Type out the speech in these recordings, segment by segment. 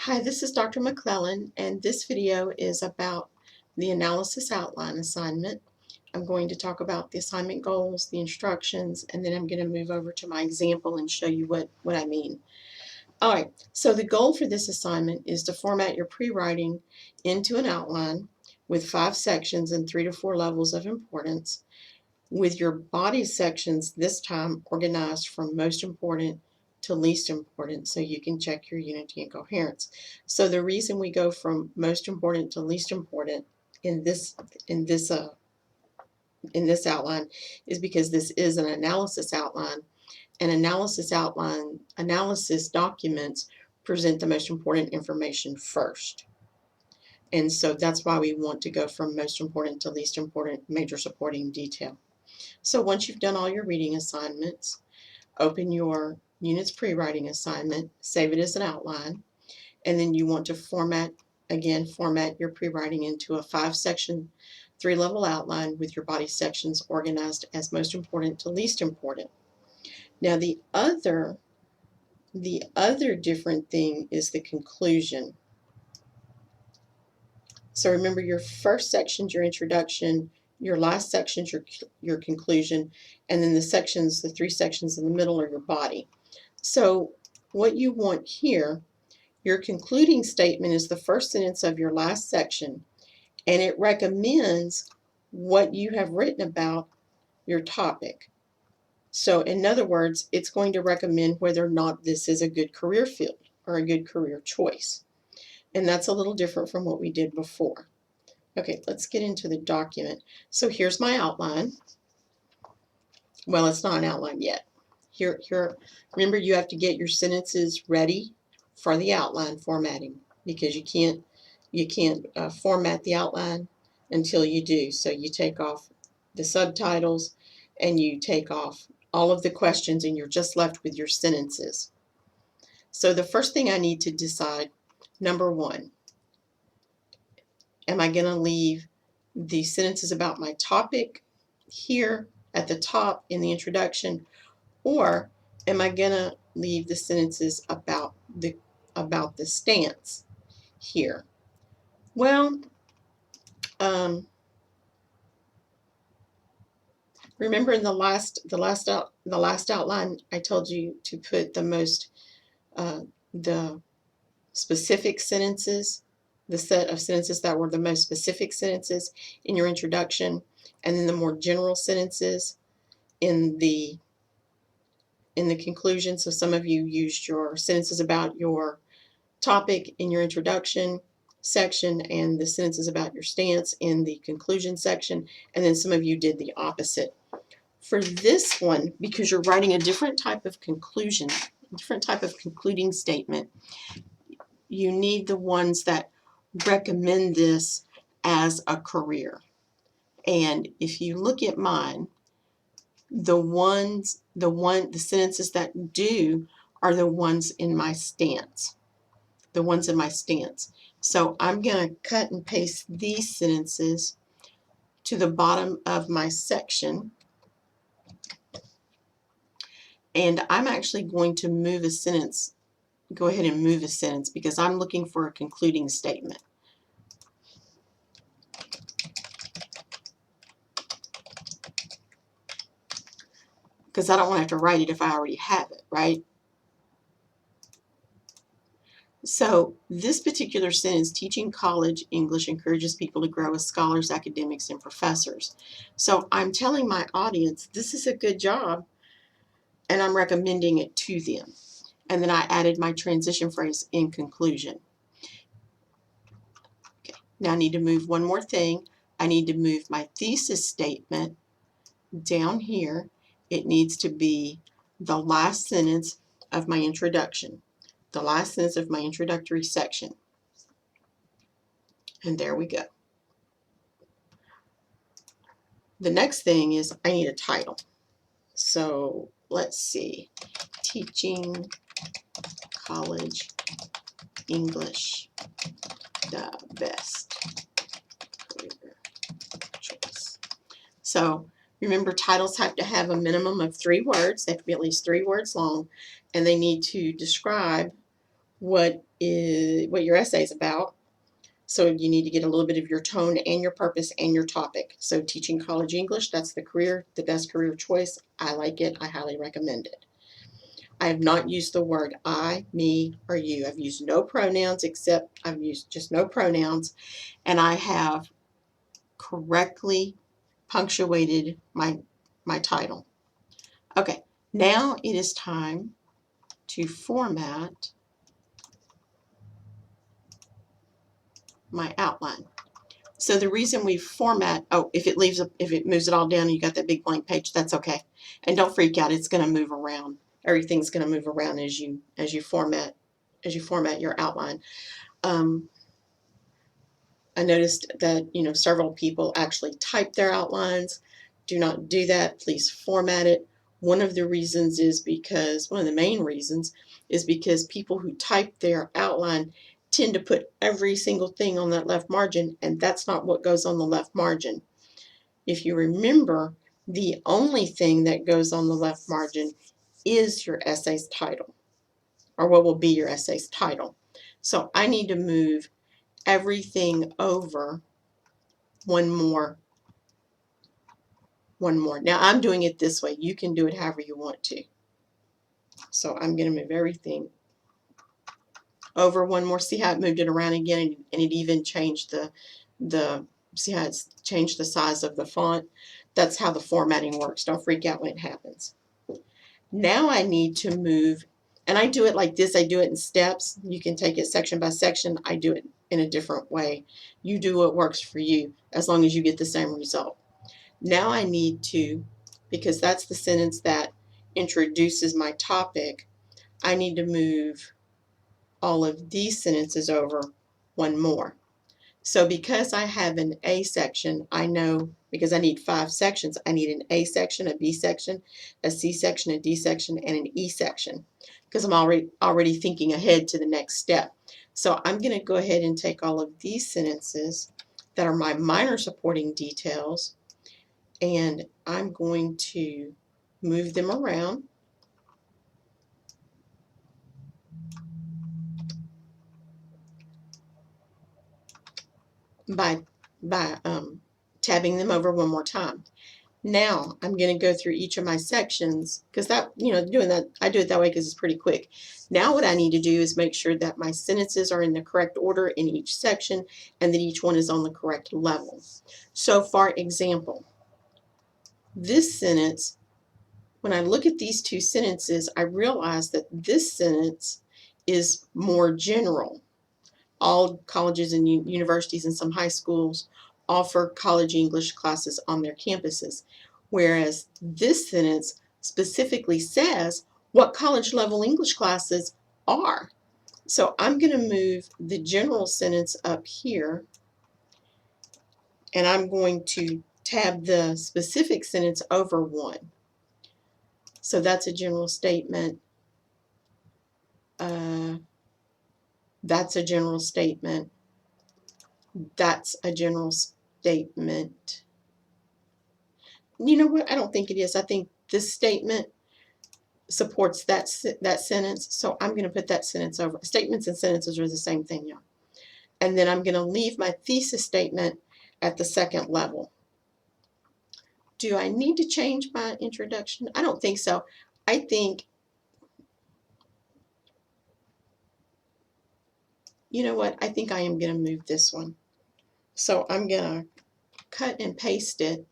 Hi, this is Dr. McClellan, and this video is about the analysis outline assignment. I'm going to talk about the assignment goals, the instructions, and then I'm going to move over to my example and show you what I mean. All right, so the goal for this assignment is to format your pre-writing into an outline with 5 sections and 3 to 4 levels of importance, with your body sections this time organized from most important to least important, so you can check your unity and coherence. So the reason we go from most important to least important in this outline is because this is an analysis outline, and analysis documents present the most important information first. And so that's why we want to go from most important to least important, major supporting detail. So once you've done all your reading assignments, open your unit's pre-writing assignment, save it as an outline, and then you want to format your pre-writing into a 5-section, 3-level outline with your body sections organized as most important to least important. Now the other different thing is the conclusion. So remember, your first section's your introduction, your last section's your conclusion, and then the 3 sections in the middle are your body. So what you want here, your concluding statement is the first sentence of your last section, and it recommends what you have written about your topic. So in other words, it's going to recommend whether or not this is a good career field or a good career choice. And that's a little different from what we did before. Okay, let's get into the document. So here's my outline. Well, it's not an outline yet. Here, remember, you have to get your sentences ready for the outline formatting, because you can't format the outline until you do. So you take off the subtitles and you take off all of the questions, and you're just left with your sentences. So the first thing I need to decide, number 1, am I going to leave the sentences about my topic here at the top in the introduction, or am I going to leave the sentences about the stance here? Well, remember in the last outline, I told you to put the specific sentences, the set of sentences that were the most specific sentences in your introduction, and then the more general sentences in the conclusion. So some of you used your sentences about your topic in your introduction section and the sentences about your stance in the conclusion section, and then some of you did the opposite. For this one, because you're writing a different type of conclusion, a different type of concluding statement, you need the ones that recommend this as a career. And if you look at mine, the sentences that do are the ones in my stance. The ones in my stance. So I'm going to cut and paste these sentences to the bottom of my section. And I'm actually going to move a sentence, go ahead and move a sentence, because I'm looking for a concluding statement. Because I don't want to have to write it if I already have it, right? So this particular sentence, teaching college English encourages people to grow as scholars, academics, and professors. So I'm telling my audience this is a good job, and I'm recommending it to them. And then I added my transition phrase in conclusion. Okay. Now I need to move one more thing. I need to move my thesis statement down here. It needs to be the last sentence of my introduction, the last sentence of my introductory section. And there we go. The next thing is I need a title. So let's see, teaching college English, the best career choice. So remember, titles have to have a minimum of 3 words. They have to be at least 3 words long, and they need to describe what your essay is about. So you need to get a little bit of your tone and your purpose and your topic. So teaching college English, that's the best career choice. I like it. I highly recommend it. I have not used the word I, me, or you. I've used no pronouns except I've used just no pronouns, and I have correctly punctuated my title. Okay, now it is time to format my outline. So the reason we format, if it moves it all down and you got that big blank page, that's okay. And don't freak out, it's going to move around. Everything's going to move around as you format your outline. I noticed that several people actually type their outlines. Do not do that. Please format it. One of the main reasons is because people who type their outline tend to put every single thing on that left margin, and that's not what goes on the left margin. If you remember, the only thing that goes on the left margin is your essay's title, or what will be your essay's title. So I need to move everything over one more. Now I'm doing it this way. You can do it however you want to. So I'm going to move everything over one more. See how it moved it around again, and it even changed see how it's changed the size of the font? That's how the formatting works. Don't freak out when it happens. Now I need to move, and I do it like this. I do it in steps. You can take it section by section. I do it in a different way. You do what works for you as long as you get the same result. Now I need to, because that's the sentence that introduces my topic, I need to move all of these sentences over one more. So because I have an A section, I know, because I need 5 sections, I need an A section, a B section, a C section, a D section, and an E section, because I'm already thinking ahead to the next step. So I'm going to go ahead and take all of these sentences that are my minor supporting details, and I'm going to move them around by tabbing them over one more time. Now I'm going to go through each of my sections, because doing that, I do it that way because it's pretty quick. Now what I need to do is make sure that my sentences are in the correct order in each section, and that each one is on the correct level. So for example, this sentence, when I look at these two sentences, I realize that this sentence is more general. All colleges and universities and some high schools offer college English classes on their campuses, whereas this sentence specifically says what college level English classes are. So I'm going to move the general sentence up here, and I'm going to tab the specific sentence over one. So that's a general statement. That's a general statement. That's a general statement. You know what? I don't think it is. I think this statement supports that sentence, so I'm going to put that sentence over. Statements and sentences are the same thing, y'all. And then I'm going to leave my thesis statement at the second level. Do I need to change my introduction? I don't think so. I think, you know what? I think I am going to move this one. So I'm going to cut and paste it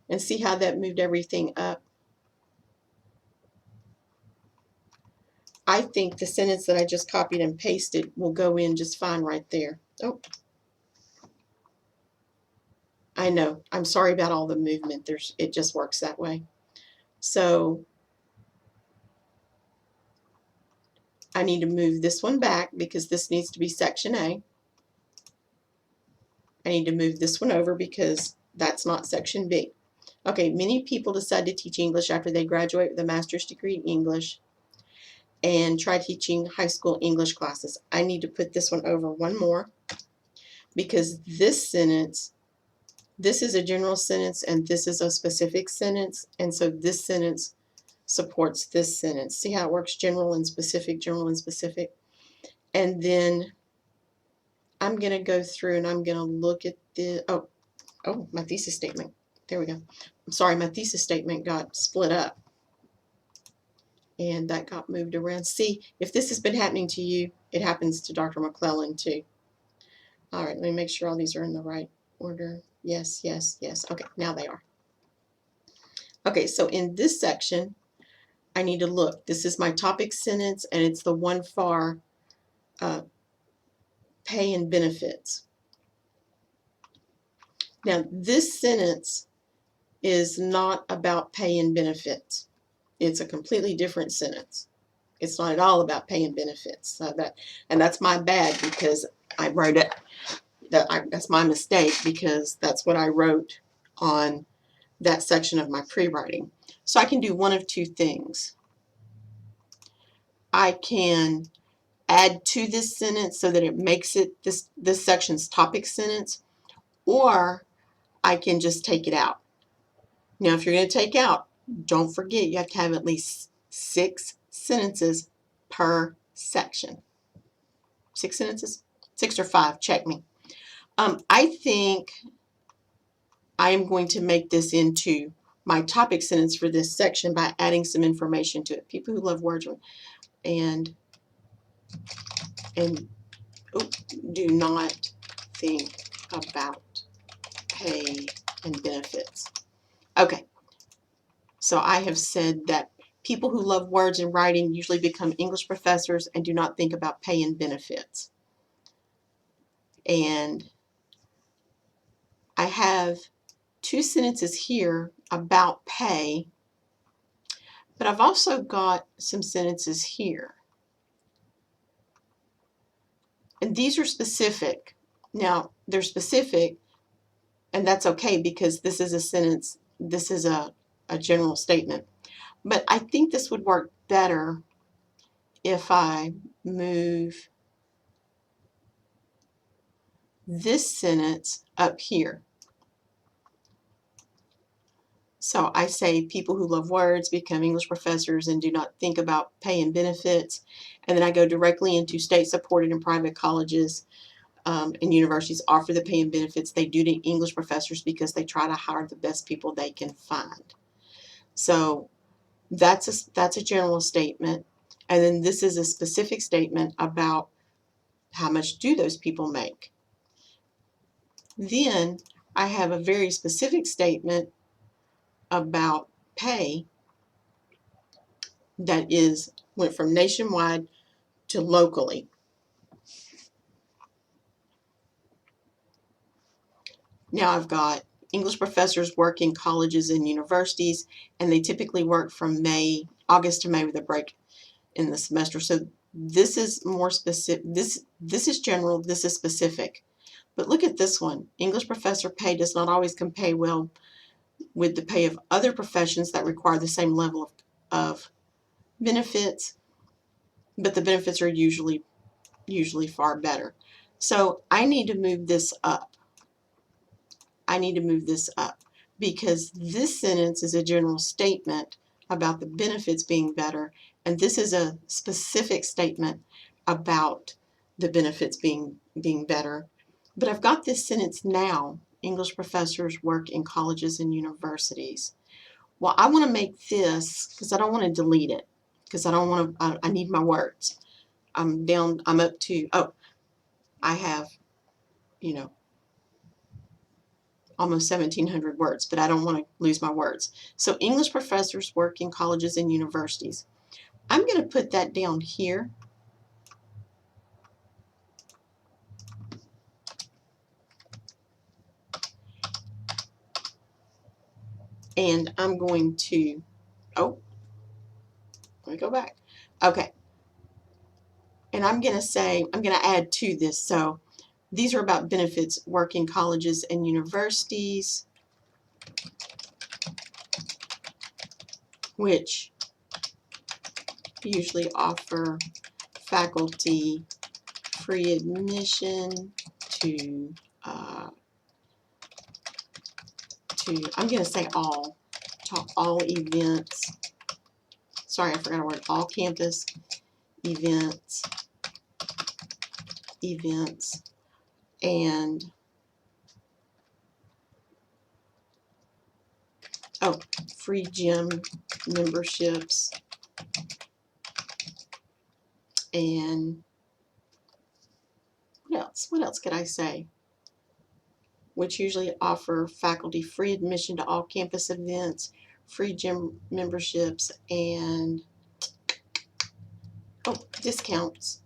and see how that moved everything up. I think the sentence that I just copied and pasted will go in just fine right there. Oh, I know. I'm sorry about all the movement. It just works that way. So I need to move this one back because this needs to be section A. I need to move this one over because that's not section B. Okay, many people decide to teach English after they graduate with a master's degree in English and try teaching high school English classes. I need to put this one over one more because this sentence, this is a general sentence and this is a specific sentence, and so this sentence supports this sentence. See how it works? General and specific, general and specific. And then I'm going to go through and I'm going to look at the, my thesis statement. There we go. I'm sorry, my thesis statement got split up and that got moved around. See, if this has been happening to you, it happens to Dr. McClellan too. All right, let me make sure all these are in the right order. Yes, yes, yes. Okay, now they are. Okay, so in this section, I need to look. This is my topic sentence, and it's the one for pay and benefits. Now, this sentence is not about pay and benefits. It's a completely different sentence. It's not at all about pay and benefits. So that's my bad because I wrote it. That's my mistake because that's what I wrote on that section of my pre-writing. So I can do one of two things. I can add to this sentence so that it makes it this section's topic sentence, or I can just take it out. Now, if you're going to take out, don't forget you have to have at least 6 sentences per section. 6 sentences? 6 or 5, check me. I think I am going to make this into my topic sentence for this section by adding some information to it. People who love words and do not think about pay and benefits. Okay, so I have said that people who love words and writing usually become English professors and do not think about pay and benefits. And I have 2 sentences here about pay, but I've also got some sentences here. And these are specific. Now, they're specific, and that's okay because this is a sentence, this is a general statement. But I think this would work better if I move this sentence up here. So I say people who love words become English professors and do not think about pay and benefits. And then I go directly into state-supported and private colleges and universities offer the pay and benefits they do to English professors because they try to hire the best people they can find. So that's a general statement. And then this is a specific statement about how much do those people make. Then I have a very specific statement about pay that went from nationwide to locally. Now I've got English professors work in colleges and universities, and they typically work from August to May with a break in the semester. So this is more specific. This is general, this is specific. But look at this one. English professor pay does not always compare well with the pay of other professions that require the same level of benefits, but the benefits are usually far better. So I need to move this up. I need to move this up because this sentence is a general statement about the benefits being better, and this is a specific statement about the benefits being better. But I've got this sentence now, English professors work in colleges and universities. Well, I want to make this, because I don't want to delete it, because I don't want to, I need my words. I'm up to, I have, almost 1,700 words, but I don't want to lose my words. So English professors work in colleges and universities. I'm going to put that down here. And I'm going to, let me go back. Okay. And I'm going to add to this. So these are about benefits, work in colleges and universities, which usually offer faculty free admission to I'm going to say all events. Sorry, I forgot a word. All campus events events, and free gym memberships, and what else? What else could I say? Which usually offer faculty free admission to all campus events, free gym memberships, and discounts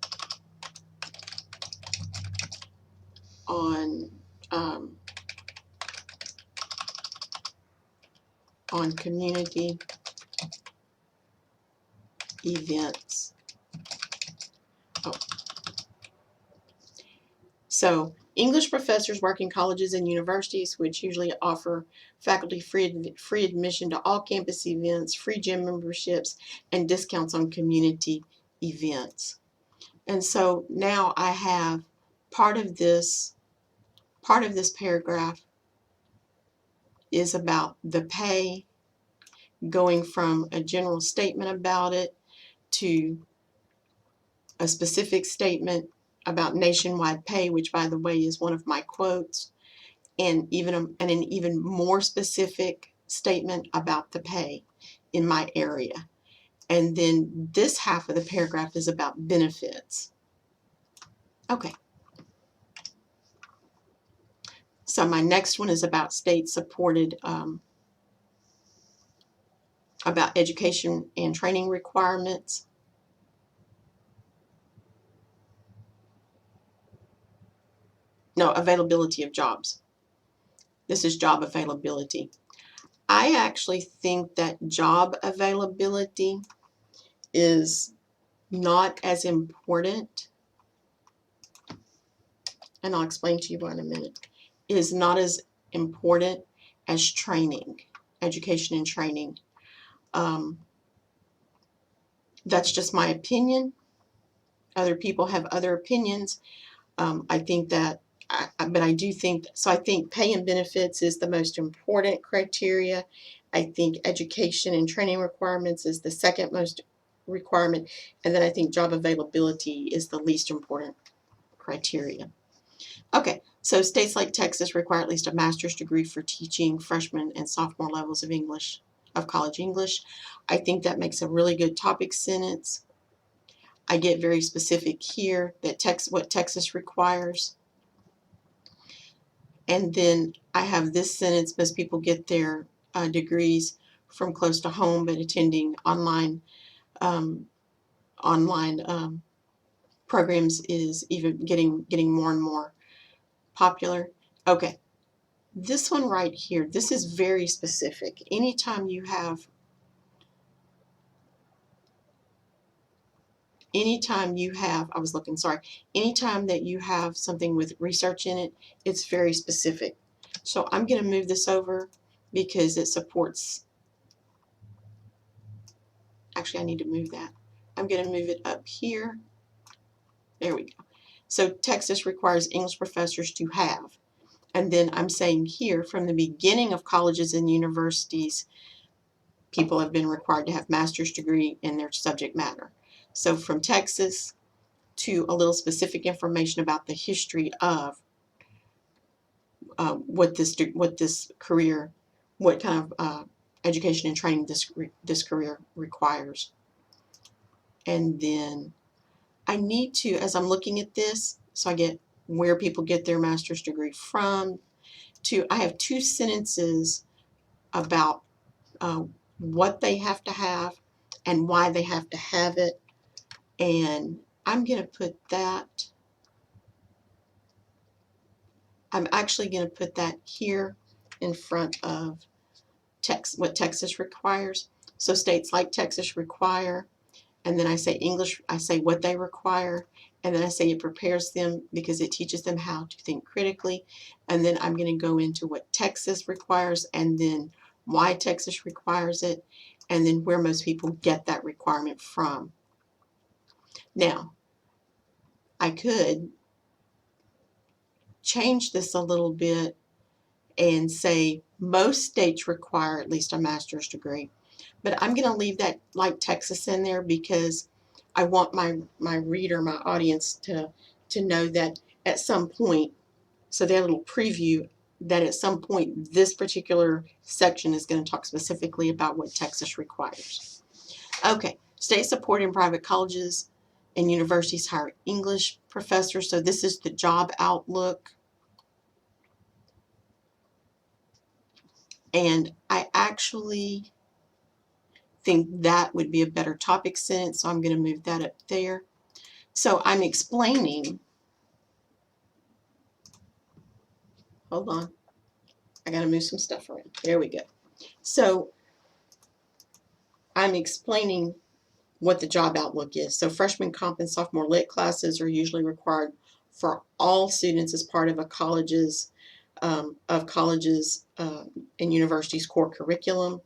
on community events. So English professors work in colleges and universities, which usually offer faculty free admission to all campus events, free gym memberships, and discounts on community events. And so now I have part of this paragraph is about the pay, going from a general statement about it to a specific statement about nationwide pay, which, by the way, is one of my quotes, and an even more specific statement about the pay in my area. And then this half of the paragraph is about benefits. Okay. So my next one is about state-supported, about education and training requirements. No, availability of jobs. This is job availability. I actually think that job availability is not as important, and I'll explain to you why in a minute, is not as important as training, education and training. That's just my opinion. Other people have other opinions. I think that, but I do think, so I think pay and benefits is the most important criteria. I think education and training requirements is the second most requirement. And then I think job availability is the least important criteria. Okay, so states like Texas require at least a master's degree for teaching freshman and sophomore levels of English, of college English. I think that makes a really good topic sentence. I get very specific here that what Texas requires. And then I have this sentence: most people get their degrees from close to home, but attending online programs is even getting more and more popular. Okay, this one right here, this is very specific. Anytime you have anytime that you have something with research in it, it's very specific. So I'm going to move this over because it supports, actually I need to move that. I'm going to move it up here. There we go. So Texas requires English professors to have. And then I'm saying here, from the beginning of colleges and universities, people have been required to have master's degree in their subject matter. So from Texas to a little specific information about the history of what kind of education and training this career requires. And then I need to, as I'm looking at this, so I get where people get their master's degree from, I have two sentences about what they have to have and why they have to have it. And I'm going to put that, I'm actually going to put that here in front of what Texas requires. So states like Texas require, and then I say English, I say what they require, and then I say it prepares them because it teaches them how to think critically. And then I'm going to go into what Texas requires, and then why Texas requires it, and then where most people get that requirement from. Now, I could change this a little bit and say most states require at least a master's degree. But I'm going to leave that like Texas in there because I want my reader, my audience, to to know that at some point, so they have a little preview that at some point this particular section is going to talk specifically about what Texas requires. Okay, state-supported and private colleges and universities hire English professors. So this is the job outlook. And I actually think that would be a better topic sentence, so I'm going to move that up there. So I'm explaining, hold on, I got to move some stuff around. There we go. So I'm explaining what the job outlook is. So freshman comp and sophomore lit classes are usually required for all students as part of a college's and universities' core curriculum.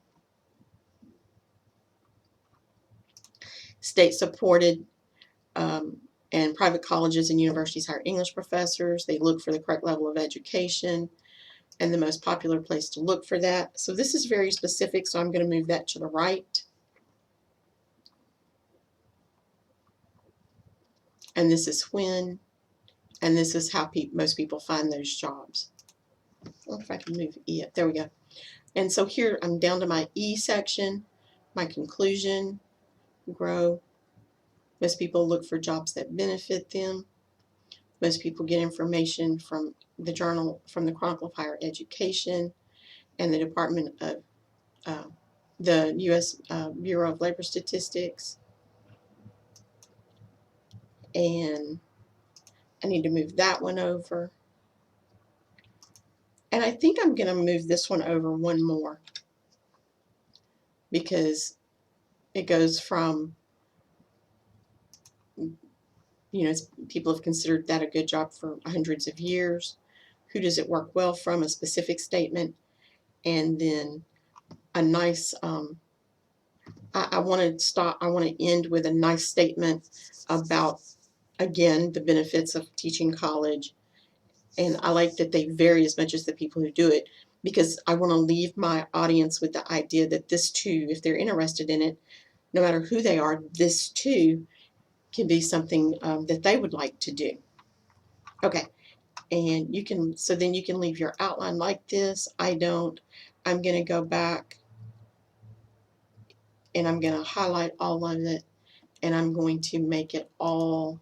State-supported and private colleges and universities hire English professors. They look for the correct level of education and the most popular place to look for that. So this is very specific, so I'm going to move that to the right. And this is when, and this is how most people find those jobs. I wonder if I can move E up. There we go. And so here I'm down to my E section, my conclusion, grow. Most people look for jobs that benefit them. Most people get information from the journal, from the Chronicle of Higher Education and the Department of the U.S. Bureau of Labor Statistics. And I need to move that one over. And I think I'm going to move this one over one more because it goes from, you know, people have considered that a good job for hundreds of years. Who does it work well from? A specific statement. And then a nice, I want to end with a nice statement about, again, the benefits of teaching college. And I like that they vary as much as the people who do it, because I want to leave my audience with the idea that this too, if they're interested in it, no matter who they are, this too can be something that they would like to do. Okay, and you can, so then you can leave your outline like this. I don't. I'm going to go back and I'm going to highlight all of it, and I'm going to make it all,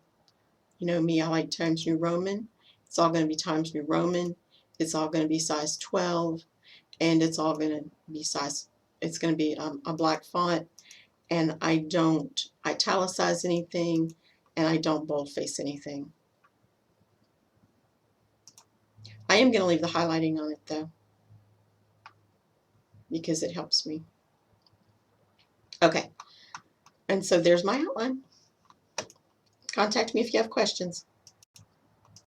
you know me, I like Times New Roman. It's all going to be Times New Roman. It's all going to be size 12, and it's all going to be size, it's going to be a black font, and I don't italicize anything, and I don't boldface anything. I am going to leave the highlighting on it though, because it helps me. Okay, and so there's my outline. Contact me if you have questions.